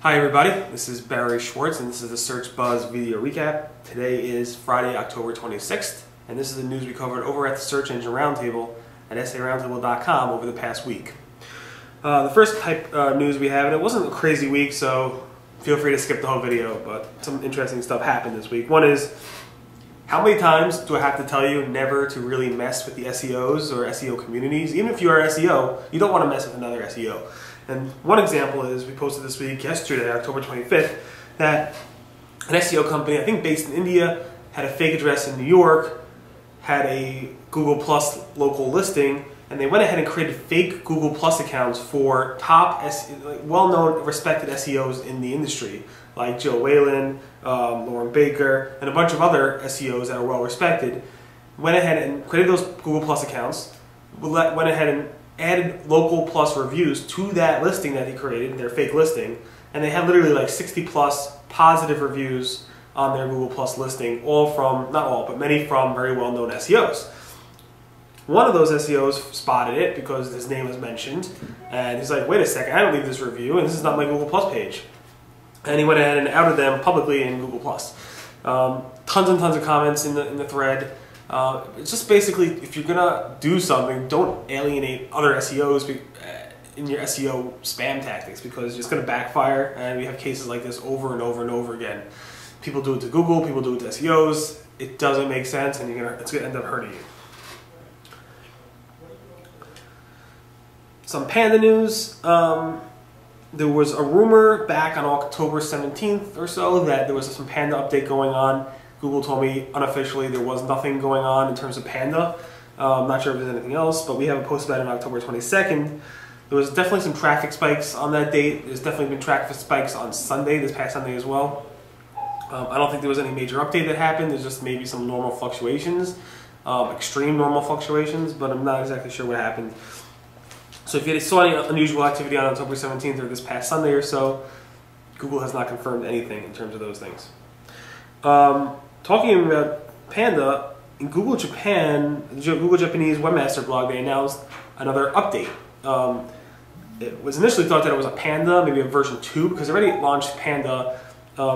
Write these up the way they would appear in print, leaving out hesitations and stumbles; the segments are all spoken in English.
Hi everybody, this is Barry Schwartz and this is the Search Buzz video recap. Today is Friday, October 26th, and this is the news we covered over at the Search Engine Roundtable at SEOroundtable.com over the past week. The first type news we have, and it wasn't a crazy week, so feel free to skip the whole video, but some interesting stuff happened this week. One is, how many times do I have to tell you never to really mess with the SEOs or SEO communities? Even if you are SEO, you don't want to mess with another SEO. And one example is, we posted this week, yesterday, October 25th, that an SEO company, I think based in India, had a fake address in New York, had a Google Plus local listing, and they went ahead and created fake Google Plus accounts for top, well-known, respected SEOs in the industry, like Jill Whalen, Lauren Baker, and a bunch of other SEOs that are well-respected. Went ahead and created those Google Plus accounts, went ahead and added local plus reviews to that listing that he created, their fake listing, and they had literally like 60 plus positive reviews on their Google Plus listing, all from, not all, but many from very well-known SEOs. One of those SEOs spotted it because his name was mentioned, and he's like, wait a second, I don't leave this review, and this is not my Google Plus page. And he went ahead and outed them publicly in Google Plus. Tons and tons of comments in the thread. It's just basically, if you're gonna do something, don't alienate other SEOs in your SEO spam tactics, because it's just gonna backfire, and we have cases like this over and over and over again. People do it to Google, people do it to SEOs, it doesn't make sense, and it's gonna end up hurting you. Some Panda news. There was a rumor back on October 17th or so that there was some Panda update going on. Google told me unofficially there was nothing going on in terms of Panda. I'm not sure if there's anything else, but we have a post about it on October 22nd. There was definitely some traffic spikes on that date. There's definitely been traffic spikes on Sunday, this past Sunday as well. I don't think there was any major update that happened. There's just maybe some normal fluctuations, extreme normal fluctuations, but I'm not exactly sure what happened. So if you saw any unusual activity on October 17th or this past Sunday or so, Google has not confirmed anything in terms of those things. Talking about Panda, in Google Japan, the Google Japanese webmaster blog, they announced another update. It was initially thought that it was a Panda, maybe a version 2, because they already launched Panda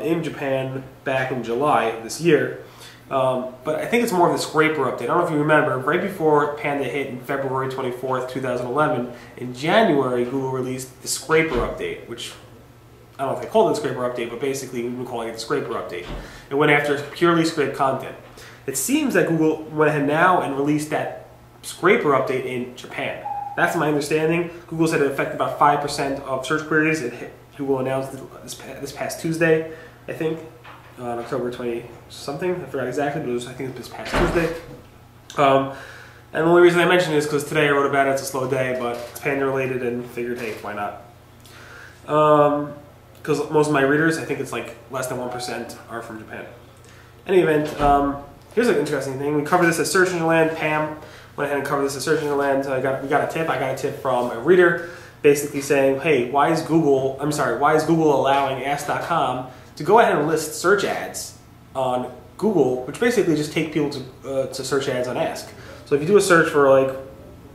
in Japan back in July of this year. But I think it's more of the scraper update. I don't know if you remember, right before Panda hit in February 24th, 2011, in January, Google released the scraper update, which I don't know if they called it the scraper update, but basically we've been calling it the scraper update. It went after purely scraped content. It seems that Google went ahead now and released that scraper update in Japan. That's my understanding. Google said it affected about 5% of search queries. Google announced this past Tuesday, I think, on October 20-something. I forgot exactly, but I think it was this past Tuesday. And the only reason I mention it is because today I wrote about it. It's a slow day, but it's Panda related, and figured, hey, why not? Because most of my readers, I think it's like less than 1% are from Japan. In any event, here's an interesting thing. We covered this at Search Engine Land. Pam went ahead and covered this at Search Engine Land. We got a tip. I got a tip from a reader, basically saying, "Hey, why is Google allowing Ask.com to go ahead and list search ads on Google, which basically just take people to search ads on Ask? So if you do a search for like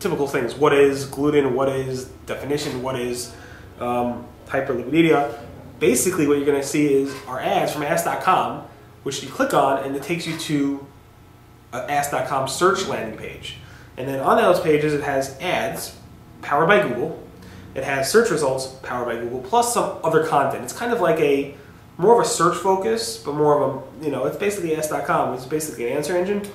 typical things, what is gluten, what is definition, what is hyperlipidemia." Basically what you're going to see is our ads from Ask.com, which you click on and it takes you to an Ask.com search landing page. And then on those pages it has ads powered by Google, it has search results powered by Google, plus some other content. It's kind of like more of a search focus, but more of a, it's basically Ask.com, which is basically an answer engine.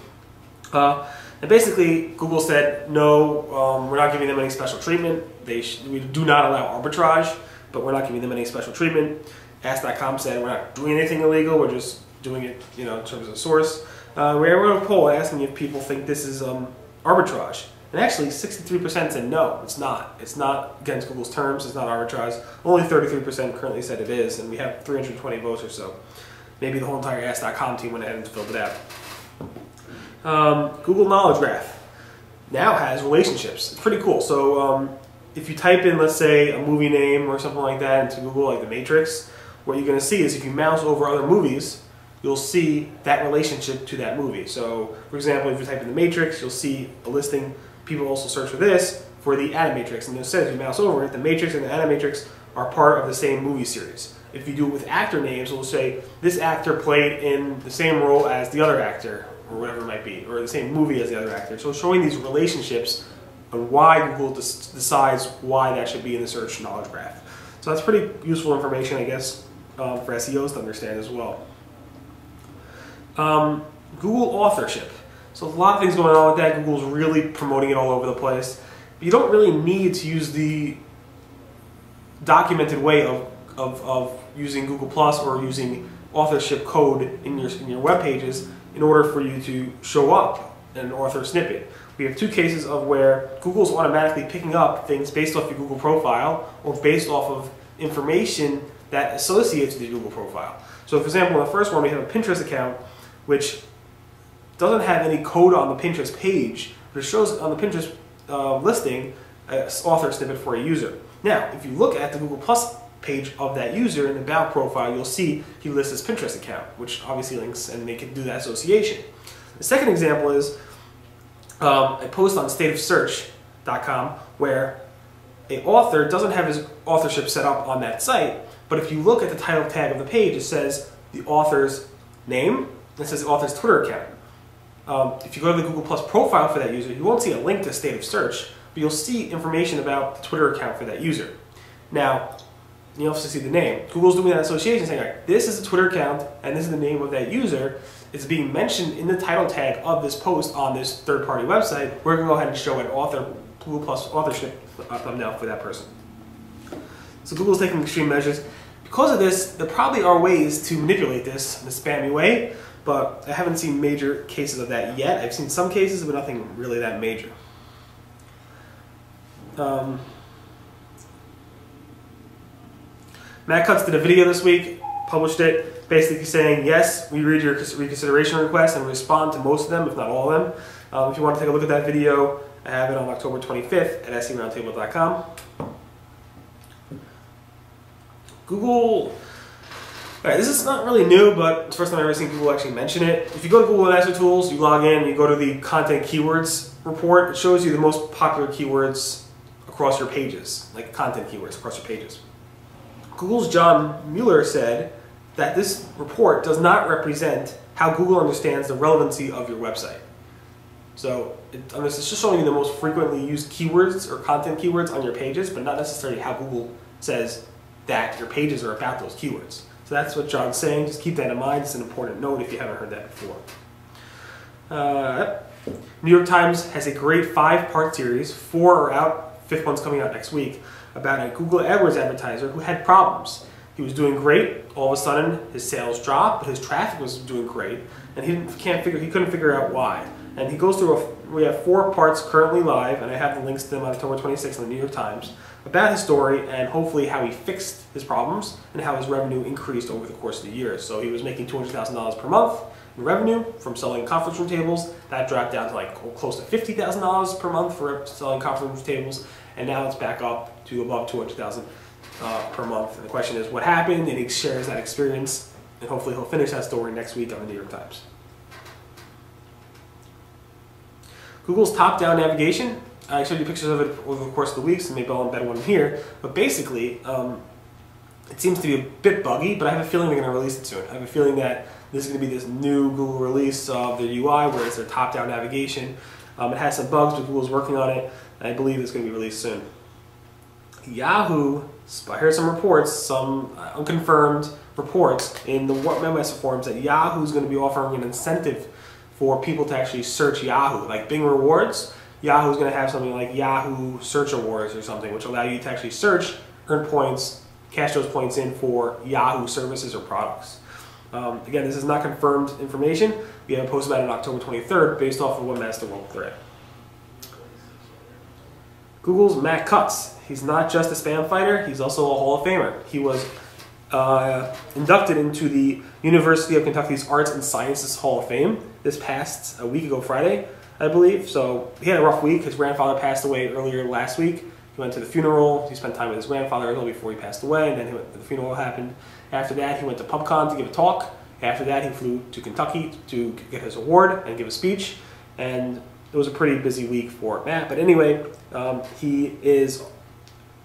And basically Google said, no, we're not giving them any special treatment. We do not allow arbitrage, but we're not giving them any special treatment. Ask.com said we're not doing anything illegal, we're just doing it, in terms of the source. We wrote a poll asking if people think this is arbitrage. And actually 63% said no, it's not. It's not against Google's terms, it's not arbitrage. Only 33% currently said it is, and we have 320 votes or so. Maybe the whole entire Ask.com team went ahead and filled it out. Google Knowledge Graph now has relationships. It's pretty cool. So if you type in, let's say, a movie name or something like that into Google, like The Matrix, what you're going to see is if you mouse over other movies, you'll see that relationship to that movie. So, for example, if you type in The Matrix, you'll see a listing. People also search for this for the Animatrix, and it says, if you mouse over it, The Matrix and the Animatrix are part of the same movie series. if you do it with actor names, it will say this actor played in the same role as the other actor, or whatever it might be, or the same movie as the other actor. So showing these relationships on why Google decides why that should be in the search knowledge graph. So that's pretty useful information, I guess, for SEOs to understand as well. Google authorship. So a lot of things going on with that. Google's really promoting it all over the place. But you don't really need to use the documented way of using Google Plus or using authorship code in your web pages in order for you to show up an author snippet. We have two cases of where Google's automatically picking up things based off your Google profile or based off of information that associates with your Google profile. So for example, in the first one, we have a Pinterest account which doesn't have any code on the Pinterest page, but it shows on the Pinterest listing an author snippet for a user. Now, if you look at the Google Plus page of that user in the About profile, you'll see he lists his Pinterest account, which obviously links and they can do that association. The second example is a post on stateofsearch.com where an author doesn't have his authorship set up on that site, but if you look at the title tag of the page, it says the author's name, and it says the author's Twitter account. If you go to the Google Plus profile for that user, you won't see a link to State of Search, but you'll see information about the Twitter account for that user. Now, you also see the name. Google's doing that association, saying, all right, this is the Twitter account, and this is the name of that user. It's being mentioned in the title tag of this post on this third-party website. We're going to go ahead and show an Google Plus authorship thumbnail for that person. So Google's taking extreme measures. Because of this, there probably are ways to manipulate this in a spammy way, but I haven't seen major cases of that yet. I've seen some cases, but nothing really that major. Matt Cutts did a video this week, published it, basically saying, yes, we read your reconsideration requests and respond to most of them, if not all of them. If you want to take a look at that video, I have it on October 25th at seroundtable.com. Google, alright, this is not really new, but it's the first time I've ever seen Google actually mention it. If you go to Google Answer Tools, you log in, you go to the Content Keywords report, it shows you the most popular keywords across your pages, like content keywords across your pages. Google's John Mueller said that this report does not represent how Google understands the relevancy of your website. So it's just showing you the most frequently used keywords or content keywords on your pages, but not necessarily how Google says that your pages are about those keywords. So that's what John's saying. Just keep that in mind. It's an important note if you haven't heard that before. New York Times has a great 5-part series. 4 are out, 5th one's coming out next week, about a Google AdWords advertiser who had problems. He was doing great. All of a sudden, his sales dropped, but his traffic was doing great, and he couldn't figure out why. And he goes through we have 4 parts currently live, and I have the links to them on October 26th on the New York Times, about his story and hopefully how he fixed his problems and how his revenue increased over the course of the year. So he was making $200,000 per month in revenue from selling conference room tables. That dropped down to like close to $50,000 per month for selling conference room tables, and now it's back up to above $200,000 per month. And the question is, what happened? And he shares that experience, and hopefully he'll finish that story next week on the New York Times. Google's top-down navigation. I showed you pictures of it over the course of the week, so maybe I'll embed one here. But basically, it seems to be a bit buggy, but I have a feeling they're going to release it soon. I have a feeling that this is going to be this new Google release of their UI, where it's their top-down navigation. It has some bugs, but Google's working on it, and I believe it's going to be released soon. Yahoo, I heard some reports, some unconfirmed reports in the webmaster forums that Yahoo is going to be offering an incentive for people to actually search Yahoo, like Bing Rewards. Yahoo is going to have something like Yahoo Search Awards or something, which will allow you to actually search, earn points, cash those points in for Yahoo services or products. Again, this is not confirmed information. We have a post about it on October 23rd based off of Webmaster World thread. Google's Matt Cutts. He's not just a spam fighter, he's also a Hall of Famer. He was inducted into the University of Kentucky's Arts and Sciences Hall of Fame this past a week ago Friday, I believe. So he had a rough week. His grandfather passed away earlier last week. He went to the funeral. He spent time with his grandfather a little before he passed away, and then the funeral happened. After that, he went to PubCon to give a talk. After that, he flew to Kentucky to get his award and give a speech. And it was a pretty busy week for Matt. But anyway, he is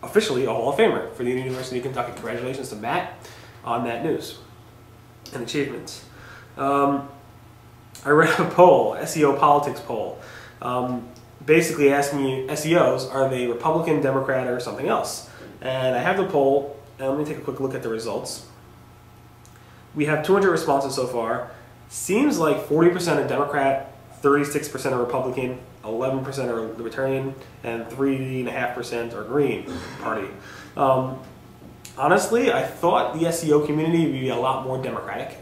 officially a Hall of Famer for the University of Kentucky. Congratulations to Matt. on that news and achievements. I read a poll, SEO politics poll, basically asking you, SEOs, are they Republican, Democrat, or something else? And I have the poll, and let me take a quick look at the results. We have 200 responses so far. Seems like 40% are Democrat, 36% are Republican, 11% are Libertarian, and 3.5% are Green Party. Honestly, I thought the SEO community would be a lot more Democratic.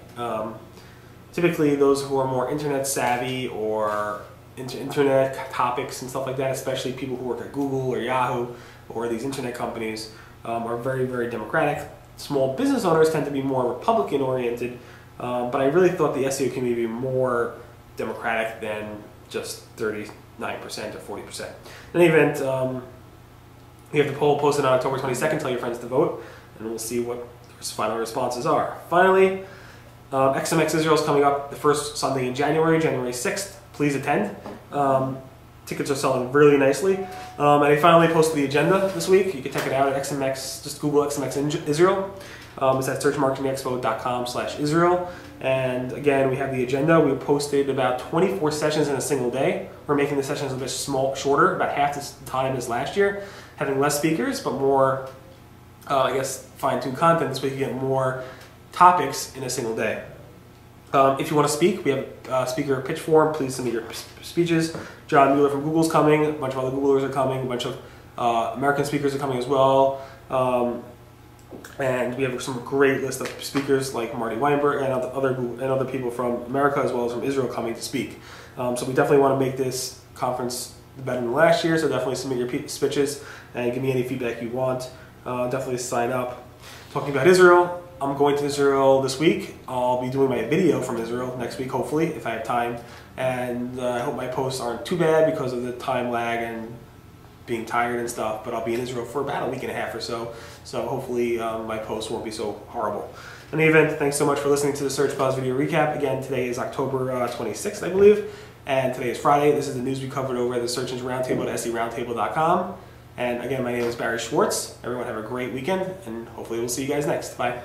Typically, those who are more internet savvy or into internet topics and stuff like that, especially people who work at Google or Yahoo or these internet companies, are very, very Democratic. Small business owners tend to be more Republican oriented, but I really thought the SEO community would be more Democratic than just 39% or 40%. In any event, we have the poll posted on October 22nd. Tell your friends to vote, and we'll see what the final responses are. Finally, XMX Israel is coming up the first Sunday in January, January 6th. Please attend. Tickets are selling really nicely. And I finally posted the agenda this week. You can check it out at XMX, just Google XMX Israel. It's at searchmarketingexpo.com/Israel. And again, we have the agenda. We posted about 24 sessions in a single day. We're making the sessions a bit shorter, about half the time as last year, having less speakers, but more, I guess, fine-tuned content so we can get more topics in a single day. If you want to speak, we have a speaker pitch form. Please submit your speeches. John Mueller from Google's coming. A bunch of other Googlers are coming. A bunch of American speakers are coming as well. And we have some great list of speakers like Marty Weinberg and other people from America as well as from Israel coming to speak. So we definitely want to make this conference better than last year. So definitely submit your speeches and give me any feedback you want. Definitely sign up. Talking about Israel, I'm going to Israel this week. I'll be doing my video from Israel next week, hopefully, if I have time. And I hope my posts aren't too bad because of the time lag and being tired and stuff. But I'll be in Israel for about a week and a half or so. So hopefully my posts won't be so horrible. In the event, thanks so much for listening to the Search Buzz video recap. Again, today is October 26th, I believe. And today is Friday. This is the news we covered over at the Search Engine Roundtable at seroundtable.com. And again, my name is Barry Schwartz. Everyone have a great weekend, and hopefully we'll see you guys next. Bye.